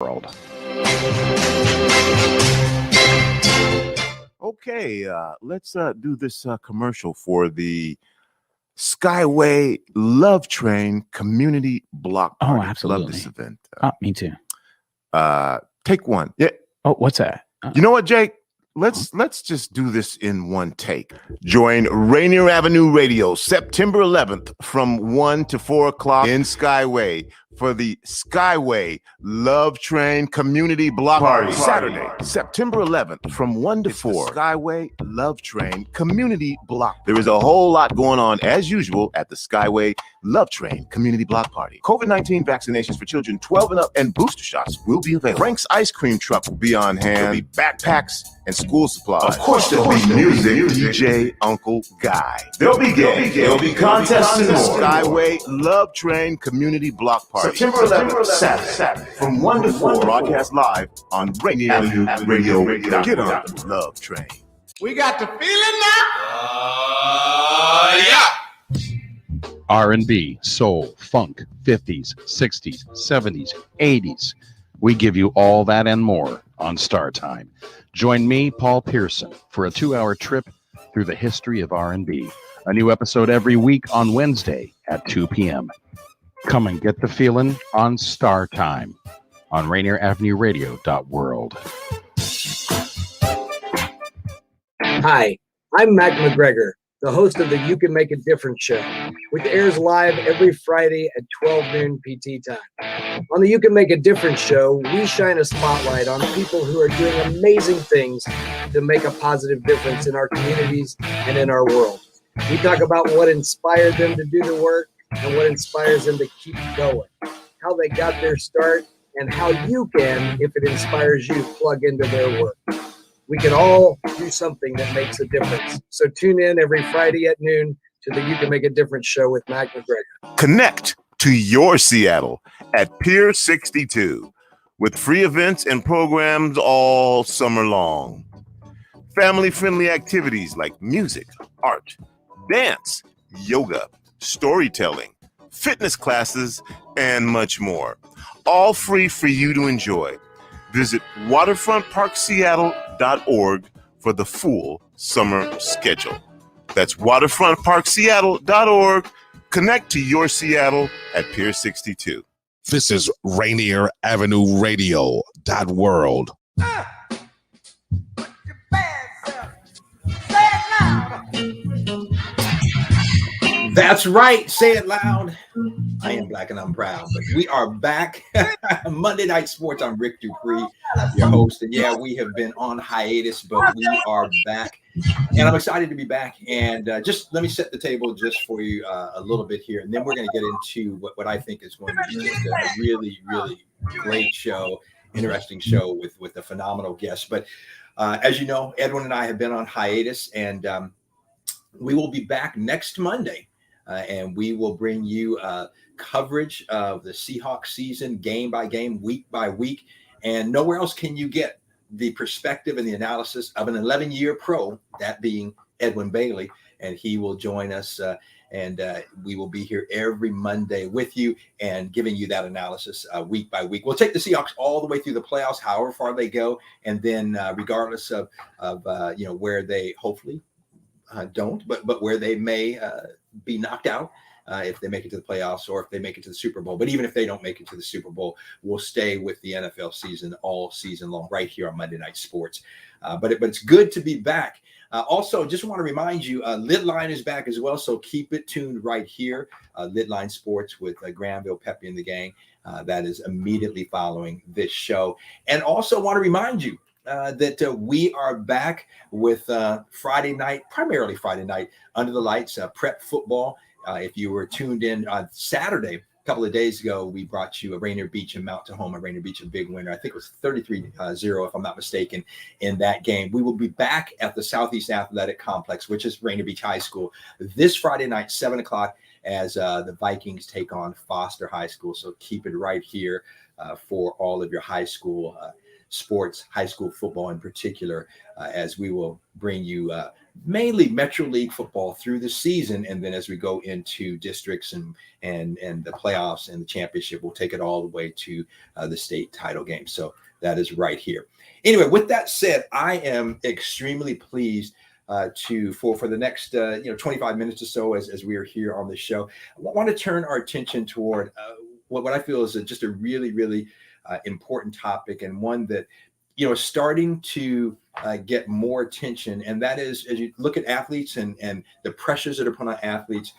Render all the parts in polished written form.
World. Okay, let's do this commercial for the Skyway Love Train Community Block Party. Oh, absolutely. Love this event. Me too. Take one. Yeah. Oh, what's that? You know what, Jake? Let's just do this in one take. Join Rainier Avenue Radio September 11th from 1 to 4 o'clock in Skyway for the Skyway Love Train Community Block Party. Saturday, September 11th from 1 to 4. Skyway Love Train Community Block. There is a whole lot going on as usual at the Skyway Love Train Community Block Party. COVID-19 vaccinations for children 12 and up and booster shots will be available. Frank's ice cream truck will be on hand. There'll be backpacks and school supplies. Of course, there'll be music. DJ Uncle Guy. There'll be games. There'll be contests and more. Skyway Love Train Community Block Party. September 11th, Saturday, from 1 to 4. Broadcast live on Rainier Avenue Radio. Get on the Love Train. We got the feeling now. Yeah. R&B, soul, funk, 50s, 60s, 70s, 80s. We give you all that and more on Star Time. Join me, Paul Pearson, for a 2-hour trip through the history of R&B. A new episode every week on Wednesday at 2 p.m. Come and get the feeling on Star Time on Rainier Avenue Radio.world. Hi, I'm Mac McGregor, the host of the You Can Make a Difference show, which airs live every Friday at 12 noon PT time. On the You Can Make a Difference show, we shine a spotlight on people who are doing amazing things to make a positive difference in our communities and in our world. We talk about what inspired them to do the work and what inspires them to keep going, how they got their start, and how you can, if it inspires you, plug into their work. We can all do something that makes a difference. So tune in every Friday at noon to the You Can Make a Difference show with Mac McGregor. Connect to your Seattle at Pier 62 with free events and programs all summer long. Family-friendly activities like music, art, dance, yoga, storytelling, fitness classes, and much more. All free for you to enjoy. Visit waterfrontparkseattle.org for the full summer schedule. That's waterfrontparkseattle.org. Connect to your Seattle at Pier 62. This is Rainier Avenue Radio.world. That's right. Say it loud. I am black and I'm proud. But we are back. Monday Night Sports. I'm Rick Dupree, your host. And yeah, we have been on hiatus, but we are back. And I'm excited to be back. And just let me set the table just for you a little bit here. And then we're going to get into what I think is going to be just a really, really great show, interesting show with a phenomenal guest. But as you know, Edwin and I have been on hiatus, and we will be back next Monday. And we will bring you coverage of the Seahawks season, game by game, week by week. And nowhere else can you get the perspective and the analysis of an 11-year pro, that being Edwin Bailey. And he will join us, and we will be here every Monday with you and giving you that analysis week by week. We'll take the Seahawks all the way through the playoffs, however far they go. And then regardless of where they hopefully don't, but where they may be knocked out if they make it to the playoffs or if they make it to the Super Bowl. But even if they don't make it to the Super Bowl, we'll stay with the NFL season all season long right here on Monday Night Sports. But it's good to be back. Also, just want to remind you, Lidline is back as well, so keep it tuned right here. Lidline Sports with Granville, Pepe, and the gang. That is immediately following this show. And also want to remind you that we are back with primarily Friday night, Under the Lights, prep football. If you were tuned in on Saturday, a couple of days ago, we brought you a Rainier Beach and Mount Tahoma. Rainier Beach, a big winner. I think it was 33-0, if I'm not mistaken, in that game. We will be back at the Southeast Athletic Complex, which is Rainier Beach High School, this Friday night, 7 o'clock, as the Vikings take on Foster High School. So keep it right here for all of your high school sports, high school football in particular, as we will bring you mainly Metro League football through the season, and then as we go into districts and the playoffs and the championship, we'll take it all the way to the state title game. So that is right here. Anyway, with that said, I am extremely pleased for the next 25 minutes or so as we are here on the show. I want to turn our attention toward what I feel is just a really, really important topic, and one that starting to get more attention, and that is, as you look at athletes and the pressures that are put on athletes,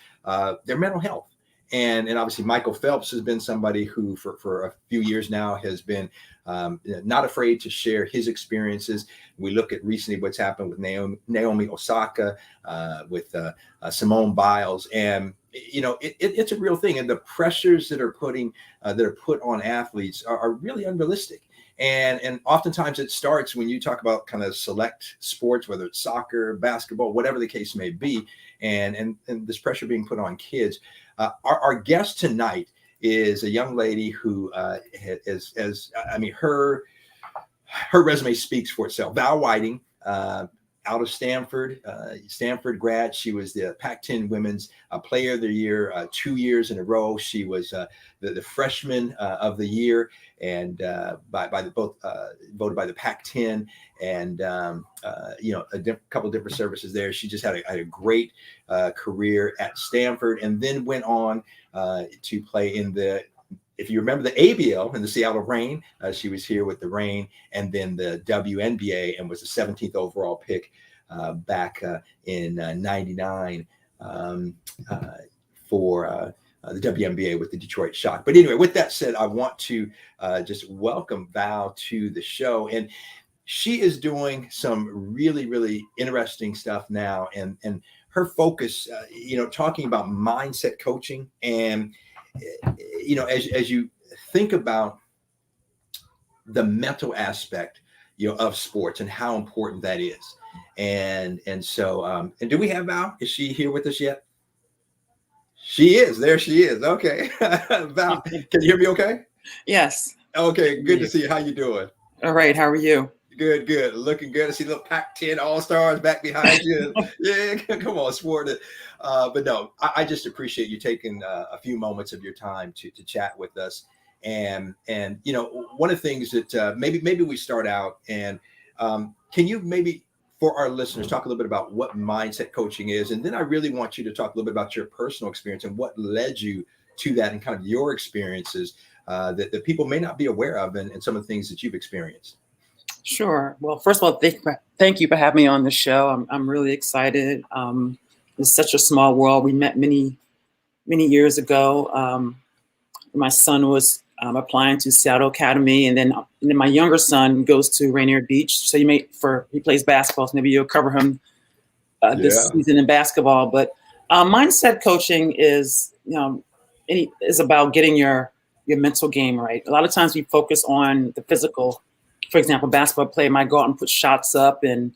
their mental health. And obviously Michael Phelps has been somebody who for a few years now has been not afraid to share his experiences. We look at recently what's happened with Naomi Osaka, with Simone Biles, and it's a real thing. And the pressures that are put on athletes are really unrealistic. And oftentimes it starts when you talk about kind of select sports, whether it's soccer, basketball, whatever the case may be, and this pressure being put on kids. Our guest tonight is a young lady who her resume speaks for itself. Val Whiting, out of Stanford grad. She was the Pac-10 Women's Player of the Year 2 years in a row. She was the Freshman of the Year, and voted by the Pac-10, and couple different services there. She just had a great career at Stanford, and then went on to play in if you remember, the ABL in the Seattle Reign. She was here with the Reign, and then the WNBA, and was the 17th overall pick back in '99 for the WNBA with the Detroit Shock. But anyway, with that said, I want to just welcome Val to the show. And she is doing some really, really interesting stuff now. And her focus, talking about mindset coaching, and as you think about the mental aspect, of sports and how important that is. And so, and do we have Val? Is she here with us yet? She is. There she is. Okay. Val, can you hear me okay? Yes. Okay. Good to see you. How you doing? All right. How are you? Good. Looking good. I see little Pac-10 All-Stars back behind you. Yeah, come on, sport it. But no, I just appreciate you taking a few moments of your time to chat with us. And one of the things that maybe we start out, and can you maybe, for our listeners, talk a little bit about what mindset coaching is? And then I really want you to talk a little bit about your personal experience and what led you to that, and kind of your experiences that people may not be aware of, and some of the things that you've experienced. Sure. Well, first of all, thank you for having me on the show. I'm really excited. It's such a small world. We met many years ago. My son was applying to Seattle Academy, and then my younger son goes to Rainier Beach. So he plays basketball. So maybe you'll cover him this season in basketball. But mindset coaching is is about getting your mental game right. A lot of times we focus on the physical. For example, basketball player might go out and put shots up and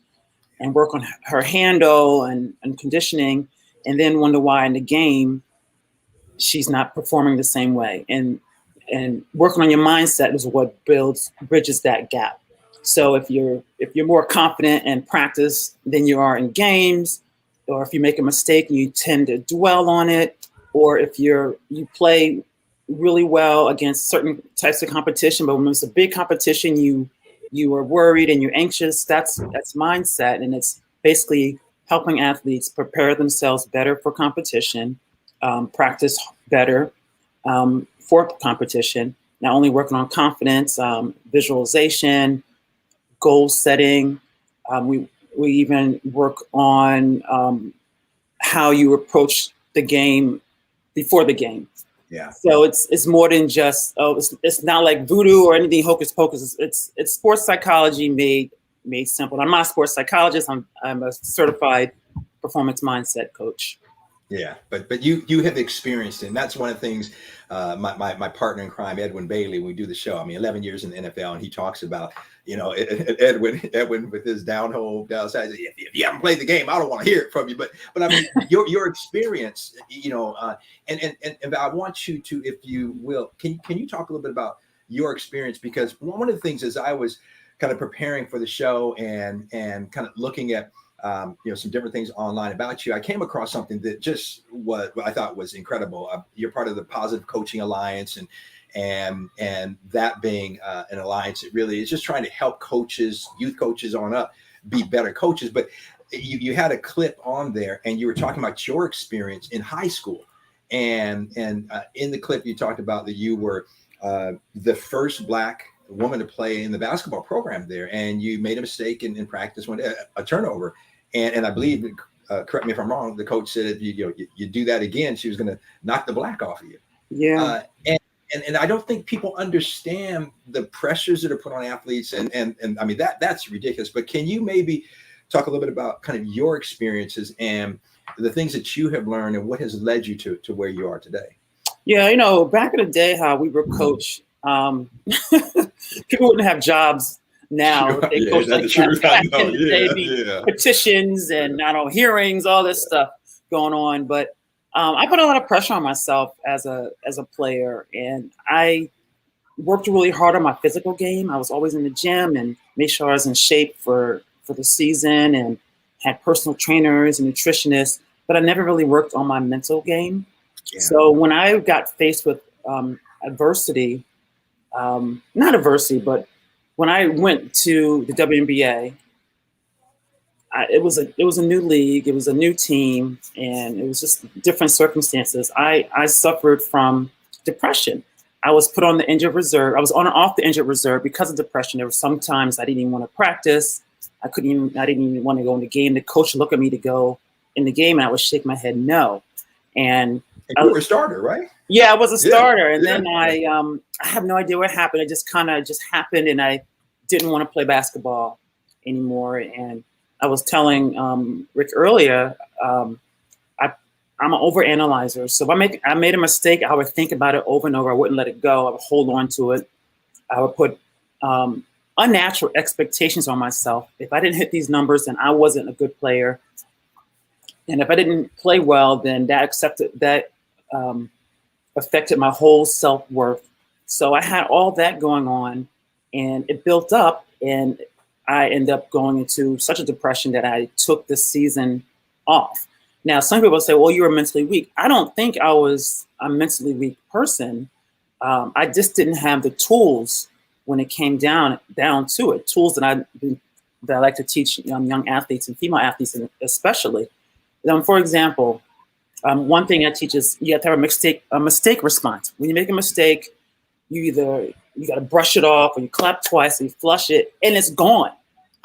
work on her handle and conditioning, and then wonder why in the game she's not performing the same way. And working on your mindset is what bridges that gap. So if you're more confident in practice than you are in games, or if you make a mistake and you tend to dwell on it, or if you play really well against certain types of competition, but when it's a big competition, you are worried and you're anxious, that's mindset. And it's basically helping athletes prepare themselves better for competition, practice better for competition, not only working on confidence, visualization, goal setting. We even work on how you approach the game before the game. Yeah. So it's more than just it's not like voodoo or anything hocus pocus. It's sports psychology made simple. I'm not a sports psychologist. I'm a certified performance mindset coach. Yeah, but you have experienced it, and that's one of the things. My partner in crime, Edwin Bailey, when we do the show, 11 years in the NFL, and he talks about, Edwin with his downhole downside. If you haven't played the game, I don't want to hear it from you. But your experience, and I want you to, if you will, can you talk a little bit about your experience? Because one of the things is I was kind of preparing for the show and kind of looking at some different things online about you, I came across something that just what I thought was incredible. You're part of the Positive Coaching Alliance, and that being an alliance that really is just trying to help coaches, youth coaches on up, be better coaches. But you had a clip on there, and you were talking about your experience in high school, and in the clip you talked about that you were the first Black woman to play in the basketball program there, and you made a mistake in practice, when a turnover. And I believe, correct me if I'm wrong, the coach said if you do that again, she was going to knock the black off of you. Yeah. And I don't think people understand the pressures that are put on athletes. And I mean, that's ridiculous. But can you maybe talk a little bit about kind of your experiences and the things that you have learned and what has led you to where you are today? Yeah, back in the day, how we were coached, people wouldn't have jobs now. They coach like back in the day, petitions and hearings, all this stuff going on. But I put a lot of pressure on myself as a player, and I worked really hard on my physical game. I was always in the gym and made sure I was in shape for the season, and had personal trainers and nutritionists, but I never really worked on my mental game. Yeah. So when I got faced with adversity, not adversity, but when I went to the WNBA, it was a new league, it was a new team, and it was just different circumstances. I suffered from depression. I was put on the injured reserve. I was on and off the injured reserve because of depression. There were some times I didn't even want to practice. I didn't even want to go in the game. The coach looked at me to go in the game, and I would shake my head no. And you were a starter, right? Yeah, I was a starter. And then I have no idea what happened. It just kind of happened, and I didn't want to play basketball anymore. And I was telling Rick earlier, I'm an overanalyzer. So if I made a mistake, I would think about it over and over. I wouldn't let it go. I would hold on to it. I would put unnatural expectations on myself. If I didn't hit these numbers, then I wasn't a good player. And if I didn't play well, then that affected my whole self-worth. So I had all that going on, and it built up, and I ended up going into such a depression that I took the season off. Now, some people say, well, you were mentally weak. I don't think I was a mentally weak person. I just didn't have the tools when it came down to it, tools that I like to teach young athletes and female athletes especially. For example, one thing I teach is you have to have a mistake response. When you make a mistake, you got to brush it off, or you clap twice, and you flush it, and it's gone.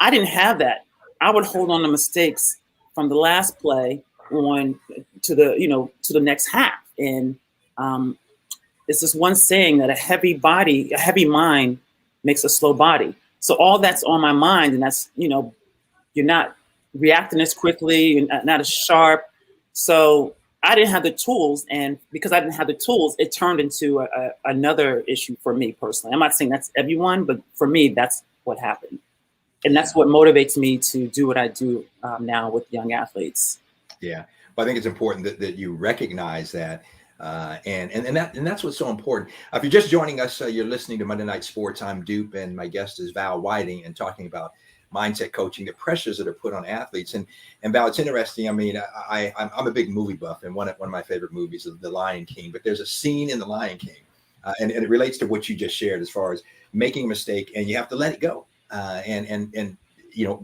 I didn't have that. I would hold on to mistakes from the last play on to the next half. And it's this one saying that a heavy mind makes a slow body. So all that's on my mind, and that's, you're not reacting as quickly, you're not as sharp. So I didn't have the tools, and because I didn't have the tools, it turned into another issue for me personally. I'm not saying that's everyone, but for me, that's what happened. And that's what motivates me to do what I do now with young athletes. Yeah, but I think it's important that you recognize that. And that's what's so important. If you're just joining us, you're listening to Monday Night Sports. I'm Dupe, and my guest is Val Whiting, and talking about mindset coaching, the pressures that are put on athletes. And Val, it's interesting. I mean, I'm a big movie buff, and one of my favorite movies is The Lion King. But there's a scene in The Lion King, and it relates to what you just shared as far as making a mistake, and you have to let it go. And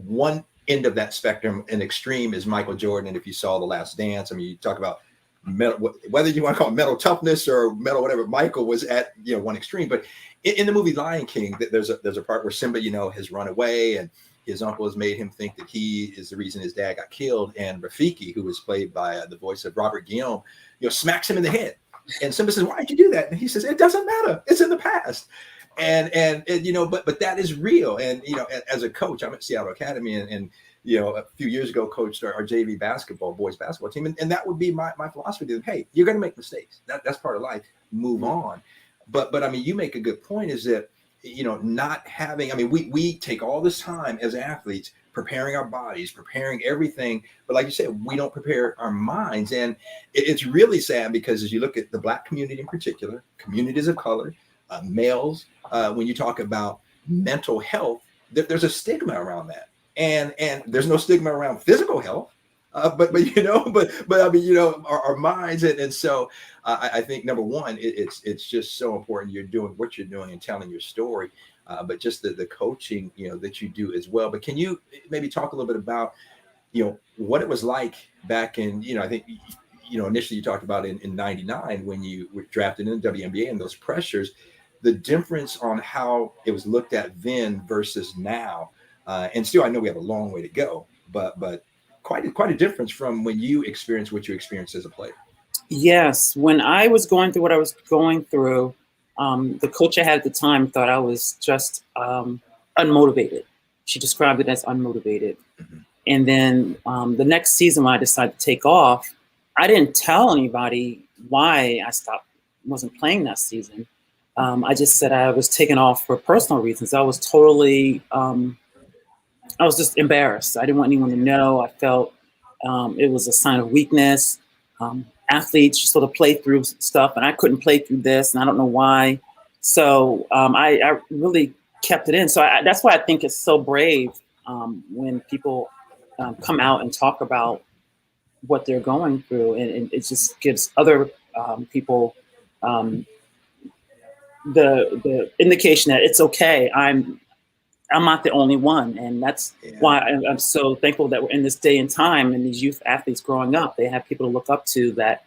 one end of that spectrum, an extreme, is Michael Jordan. And if you saw The Last Dance, I mean, you talk about mental, whether you want to call it mental toughness or mental whatever. Michael was at one extreme. But in the movie Lion King, there's a part where Simba has run away, and his uncle has made him think that he is the reason his dad got killed. And Rafiki, who was played by the voice of Robert Guillaume, smacks him in the head. And Simba says, "Why'd you do that?" And he says, "It doesn't matter. It's in the past." And but that is real. And as a coach, I'm at Seattle Academy, and a few years ago coached our JV boys basketball team, and that would be my philosophy to them. Hey, you're going to make mistakes. That's part of life. Move on. But I mean, you make a good point. Is that not having. I mean, we take all this time as athletes preparing our bodies, preparing everything, but like you said, we don't prepare our minds, and it's really sad because as you look at the Black community in particular, communities of color, males, when you talk about mental health, there's a stigma around that. and there's no stigma around physical health. But I mean, our minds, and so I think number one, it's just so important you're doing what you're doing and telling your story, but just the coaching, that you do as well. But can you maybe talk a little bit about, what it was like back in, I think, initially you talked about in 99 when you were drafted in the WNBA and those pressures, the difference on how it was looked at then versus now, and still I know we have a long way to go, but quite a difference from when you experienced what you experienced as a player. Yes, when I was going through what I was going through, the coach I had at the time thought I was just unmotivated. She described it as unmotivated. Mm-hmm. And then the next season when I decided to take off, I didn't tell anybody why I wasn't playing that season. I just said I was taken off for personal reasons. I was totally I was just embarrassed. I didn't want anyone to know. I felt it was a sign of weakness. Athletes sort of play through stuff, and I couldn't play through this, and I don't know why. So I really kept it in. So that's why I think it's so brave when people come out and talk about what they're going through, and it just gives other people the indication that it's okay. I'm not the only one. And that's why I'm so thankful that we're in this day and time, and these youth athletes growing up, they have people to look up to, that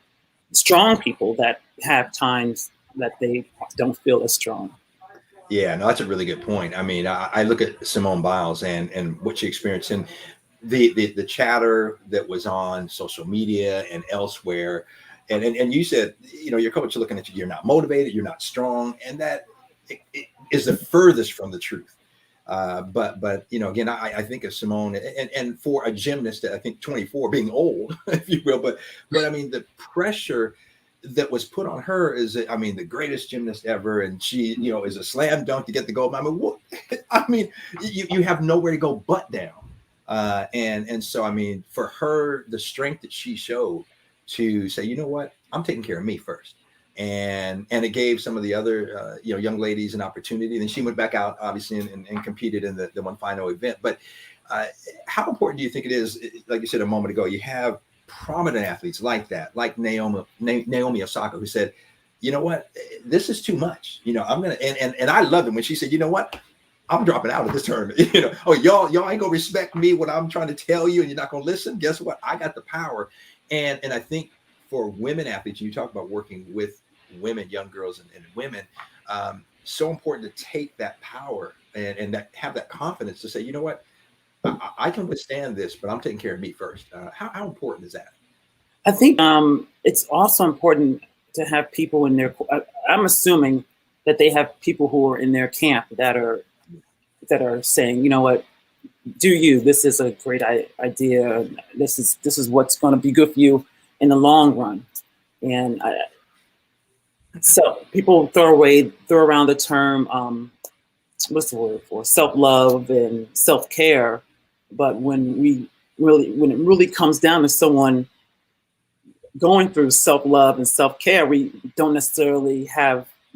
strong people that have times that they don't feel as strong. Yeah, no, that's a really good point. I mean, I look at Simone Biles and what she experienced, and the chatter that was on social media and elsewhere. And you said, your coach is looking at you, you're not motivated, you're not strong. And that it is the furthest from the truth. But again, I think of Simone, and for a gymnast, I think 24, being old, if you will, but I mean, the pressure that was put on her is, the greatest gymnast ever, and she, is a slam dunk to get the gold. You have nowhere to go but down, and so for her, the strength that she showed to say, you know what, I'm taking care of me first. And it gave some of the other young ladies an opportunity. And then she went back out, obviously, and competed in the one final event. But how important do you think it is? Like you said a moment ago, you have prominent athletes like that, like Naomi Osaka, who said, you know what, this is too much. I'm gonna and I love it when she said, you know what, I'm dropping out of this tournament. Y'all ain't gonna respect me what I'm trying to tell you, and you're not gonna listen. Guess what? I got the power. And I think for women athletes, you talk about working with women, young girls and women, so important to take that power and that have that confidence to say, you know what, I can withstand this, but I'm taking care of me first. How important is that? I think it's also important to have people in their, I'm assuming that they have people who are in their camp that are saying, you know what, this is a great idea. This is what's going to be good for you in the long run. And so people throw around the term, what's the word for self-love and self-care. But when it really comes down to someone going through self-love and self-care, we don't necessarily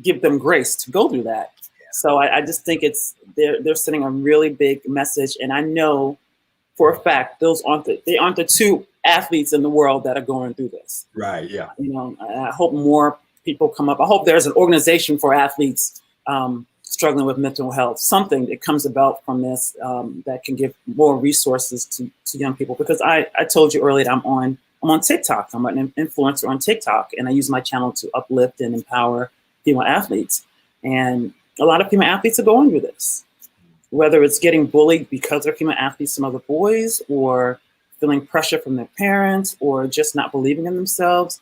give them grace to go through that. So I just think they're sending a really big message. And I know for a fact, they aren't the two athletes in the world that are going through this. Right. Yeah. I hope more people come up. I hope there's an organization for athletes struggling with mental health, something that comes about from this that can give more resources to young people. Because I told you earlier that I'm on TikTok. I'm an influencer on TikTok, and I use my channel to uplift and empower female athletes. And a lot of female athletes are going through this, whether it's getting bullied because they're female athletes from other boys, or feeling pressure from their parents, or just not believing in themselves,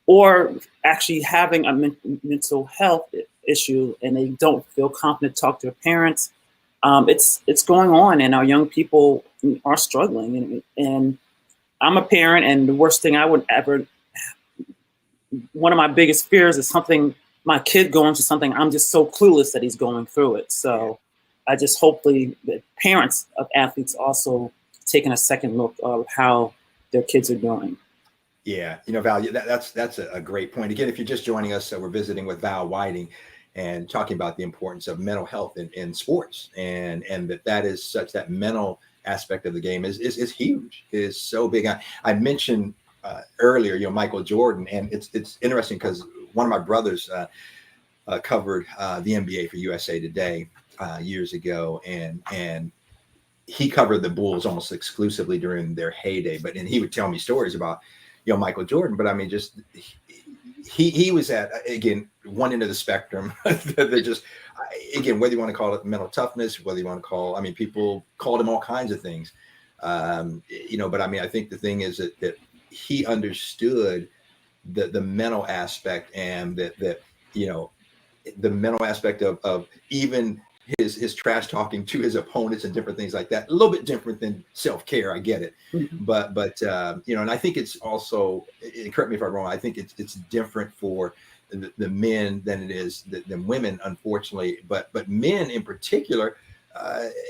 or actually having a mental health issue and they don't feel confident to talk to their parents. It's going on, and our young people are struggling. And I'm a parent, and the worst thing I would ever, one of my biggest fears is my kid going through something. I'm just so clueless that he's going through it. So I just hopefully that parents of athletes also taking a second look of how their kids are doing. Yeah, Val, that's a great point. Again, if you're just joining us, we're visiting with Val Whiting and talking about the importance of mental health in sports, and that is such that mental aspect of the game is huge, is so big. I mentioned earlier, Michael Jordan, and it's interesting because one of my brothers covered the NBA for USA Today years ago, and he covered the Bulls almost exclusively during their heyday. And he would tell me stories about Michael Jordan. But I mean, just he was at, again, one end of the spectrum. They're just, again, whether you want to call it mental toughness, whether you want to call, I mean, people called him all kinds of things. But I mean, I think the thing is that he understood the mental aspect, and that the mental aspect of even his trash talking to his opponents and different things like that. A little bit different than self-care. I get it. Mm-hmm. But and I think it's also, correct me if I'm wrong, I think it's different for the men than it is than women, unfortunately. But men in particular,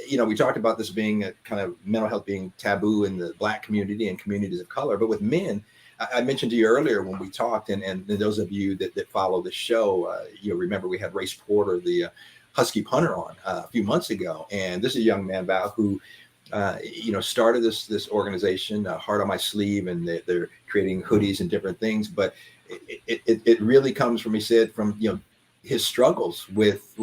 we talked about this being a kind of mental health being taboo in the Black community and communities of color. But with men, I mentioned to you earlier when we talked, and those of you that follow the show, remember we had Race Porter, the Husky punter, on a few months ago. And this is a young man, Val, who started this organization, Heart on My Sleeve, and they're creating hoodies and different things. But it really comes from, he said, from his struggles with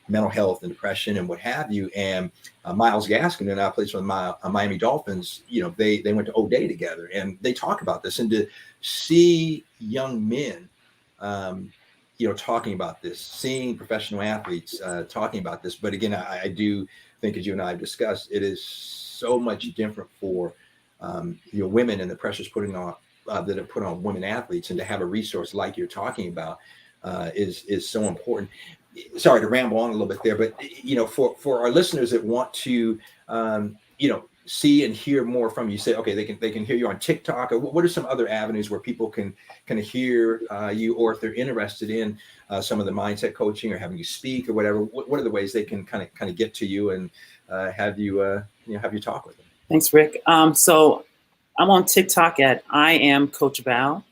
mental health and depression and what have you. And Myles Gaskin, and I plays for the Miami Dolphins, they went to O'Day together, and they talk about this. And to see young men talking about this, seeing professional athletes talking about this. But again, I do think, as you and I have discussed, it is so much different for women, and the pressures putting on that are put on women athletes, and to have a resource like you're talking about is so important. Sorry to ramble on a little bit there, but for our listeners that want to see and hear more from you, say, okay, they can hear you on TikTok, or what are some other avenues where people can kind of hear you, or if they're interested in some of the mindset coaching or having you speak or whatever, what are the ways they can kind of get to you and have you talk with them? Thanks, Rick. So I'm on TikTok at I am Coach Val.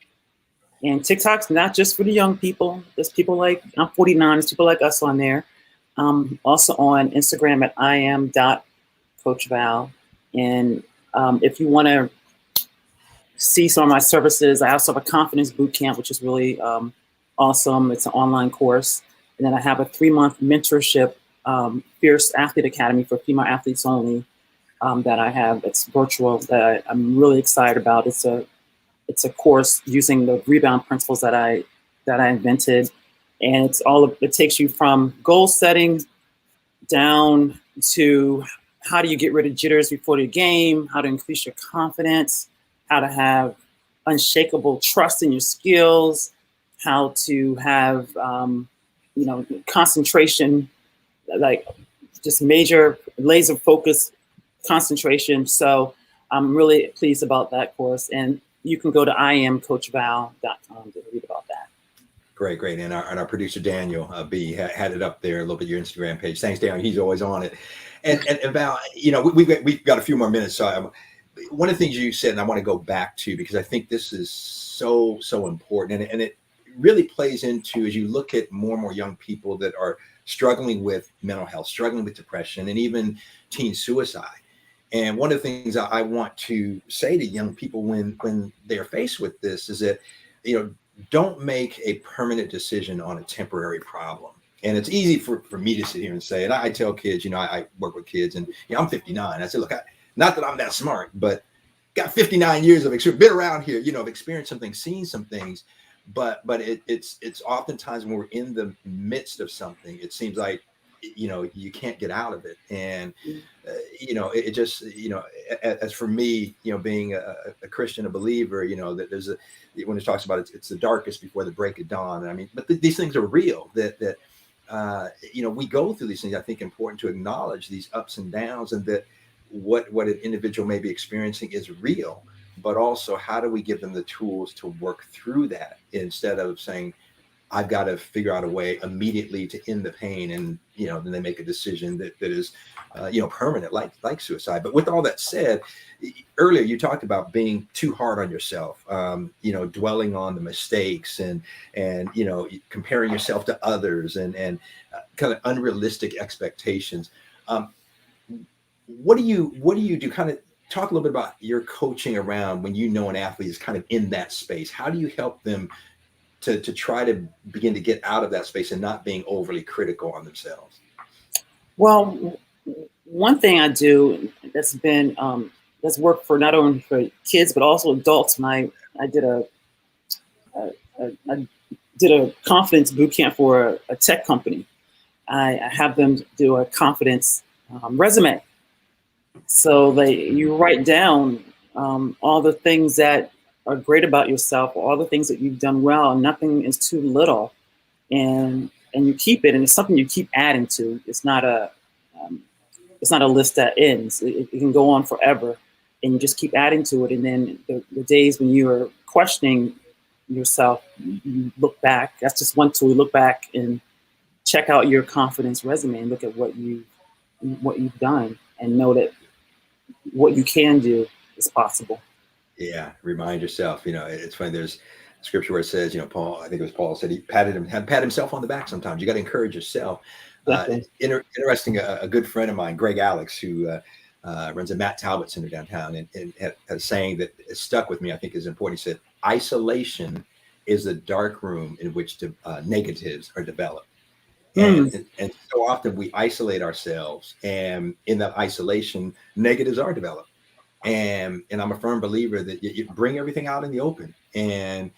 And TikTok's not just for the young people. There's people like, I'm 49, there's people like us on there. Also on Instagram at iam.coachval. And if you want to see some of my services, I also have a confidence boot camp, which is really awesome. It's an online course. And then I have a 3-month mentorship, Fierce Athlete Academy for female athletes only, that I have. It's virtual, that I'm really excited about. It's a course using the rebound principles that I invented. And it takes you from goal setting down to how do you get rid of jitters before the game, how to increase your confidence, how to have unshakable trust in your skills, how to have, concentration, like just major laser focus concentration. So I'm really pleased about that course. And you can go to iamcoachval.com to read about that. Great. And our producer, Daniel B, had it up there a little bit, your Instagram page. Thanks, Daniel. He's always on it. And Val, we've got a few more minutes. So one of the things you said, and I want to go back to, because I think this is so important. And it really plays into, as you look at more and more young people that are struggling with mental health, struggling with depression, and even teen suicide. And one of the things I want to say to young people when they're faced with this is that, don't make a permanent decision on a temporary problem. And it's easy for me to sit here and say, and I tell kids, I work with kids, and I'm 59. I said, look, not that I'm that smart, but got 59 years of experience, been around here, I've experienced some things, seen some things, but it's oftentimes when we're in the midst of something, it seems like, you can't get out of it. And, it just, as for me, being a Christian, a believer, that there's when it talks about it's the darkest before the break of dawn. I mean, but these things are real, that we go through these things. I think important to acknowledge these ups and downs, and that what an individual may be experiencing is real, but also how do we give them the tools to work through that, instead of saying, I've got to figure out a way immediately to end the pain, and then they make a decision that is permanent, like suicide. But with all that said, earlier you talked about being too hard on yourself, dwelling on the mistakes and comparing yourself to others and kind of unrealistic expectations. what do you do? Kind of talk a little bit about your coaching around when you know an athlete is kind of in that space. How do you help them to try to begin to get out of that space and not being overly critical on themselves? Well, one thing I do that's been that's worked for not only for kids but also adults. When I did a confidence boot camp for a tech company. I have them do a confidence resume. So you write down all the things that are great about yourself, all the things that you've done well, and nothing is too little, and you keep it, and it's something you keep adding to. It's not a list that ends. It can go on forever, and you just keep adding to it. And then the days when you are questioning yourself, you look back. That's just one tool. You look back and check out your confidence resume and look at what you've done, and know that what you can do is possible. Yeah, remind yourself. It's funny. There's scripture where it says, Paul. I think it was Paul said he pat himself on the back. Sometimes you got to encourage yourself. Interesting. A good friend of mine, Greg Alex, who runs a Matt Talbot Center downtown, and had a saying that stuck with me. I think is important. He said, "Isolation is a dark room in which negatives are developed." And so often we isolate ourselves, and in that isolation, negatives are developed. And I'm a firm believer that you bring everything out in the open. And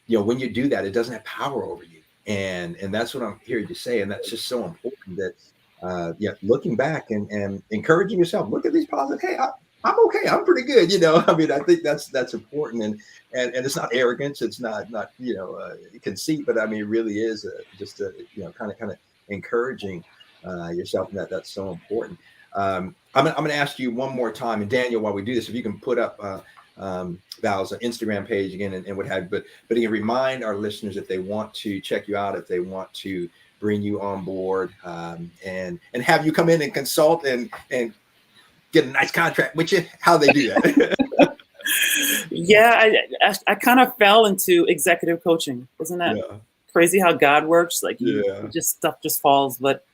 when you do that, it doesn't have power over you. And that's what I'm hearing you say. And that's just so important that looking back and encouraging yourself, look at these positive. Hey, I'm okay. I'm pretty good. I think that's important. And it's not arrogance. It's not conceit, but it really is just kind of encouraging yourself. And that's so important. I'm going to ask you one more time, and Daniel, while we do this, if you can put up Biles' Instagram page again and what have you, but you can remind our listeners if they want to check you out, if they want to bring you on board, and have you come in and consult and get a nice contract with you, how they do that. Yeah, I kind of fell into executive coaching. Isn't that crazy how God works? Like stuff just falls. But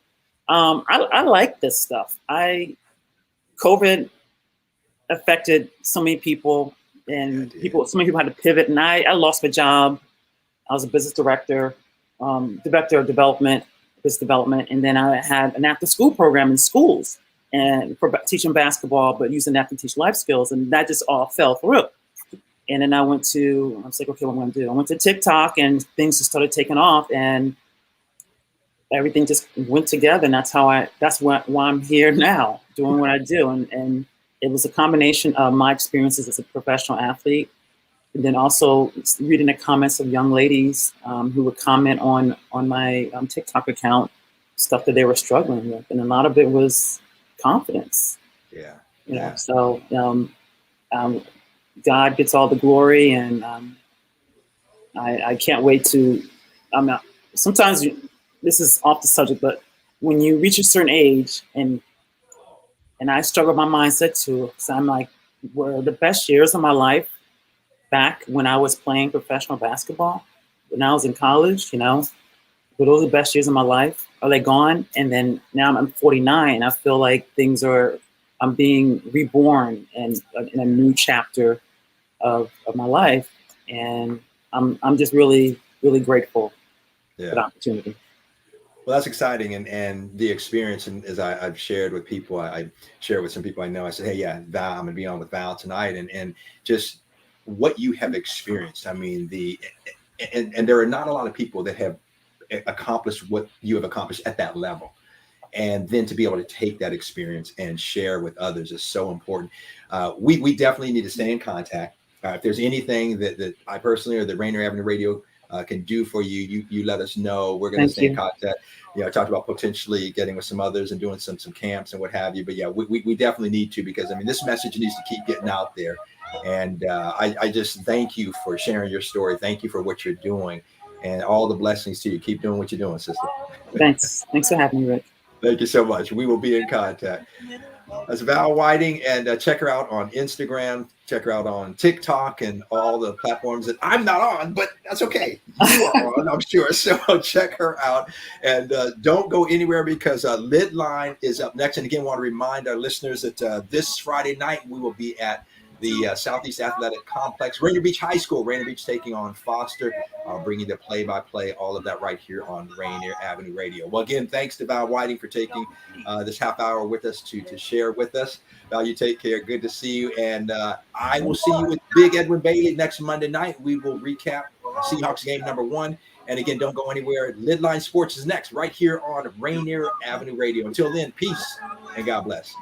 I like this stuff. COVID affected so many people, and so many people had to pivot. And I lost my job. I was a business director, director of business development, and then I had an after-school program in schools and for teaching basketball, but using that to teach life skills, and that just all fell through. And then I was like, okay, what am I going to do? I went to TikTok, and things just started taking off, and everything just went together. And that's why I'm here now, doing what I do. And it was a combination of my experiences as a professional athlete, and then also reading the comments of young ladies who would comment on my TikTok account, stuff that they were struggling with. And a lot of it was confidence. So God gets all the glory, and I can't wait to. Sometimes this is off the subject, but when you reach a certain age, and I struggle with my mindset too, because I'm like, were the best years of my life back when I was playing professional basketball, when I was in college? Were those the best years of my life? Are they gone? And then now I'm 49. I feel like I'm being reborn and in a new chapter of my life. And I'm just really, really grateful for the opportunity. Well, that's exciting. And the experience, and as I've shared with people, I share with some people I know, I said, hey, Val, I'm going to be on with Val tonight. And just what you have experienced. And there are not a lot of people that have accomplished what you have accomplished at that level. And then to be able to take that experience and share with others is so important. We definitely need to stay in contact. If there's anything that I personally or the Rainier Avenue Radio can do for you, you let us know. We're going to stay in contact. I talked about potentially getting with some others and doing some camps and what have you. But we definitely need to, because this message needs to keep getting out there. And I just thank you for sharing your story. Thank you for what you're doing, and all the blessings to you. Keep doing what you're doing, sister. Thanks for having me, Rick. Thank you so much. We will be in contact. That's Val Whiting, and check her out on Instagram. Check her out on TikTok and all the platforms that I'm not on, but that's okay. You are on, I'm sure. So check her out, and don't go anywhere because Lidline is up next. And again, want to remind our listeners that this Friday night we will be at the Southeast Athletic Complex, Rainier Beach High School. Rainier Beach taking on Foster, bringing the play-by-play, all of that right here on Rainier Avenue Radio. Well, again, thanks to Val Whiting for taking this half hour with us to share with us. Val, you take care. Good to see you. And I will see you with Big Edwin Bailey next Monday night. We will recap Seahawks game number 1. And again, don't go anywhere. Lidline Sports is next right here on Rainier Avenue Radio. Until then, peace and God bless.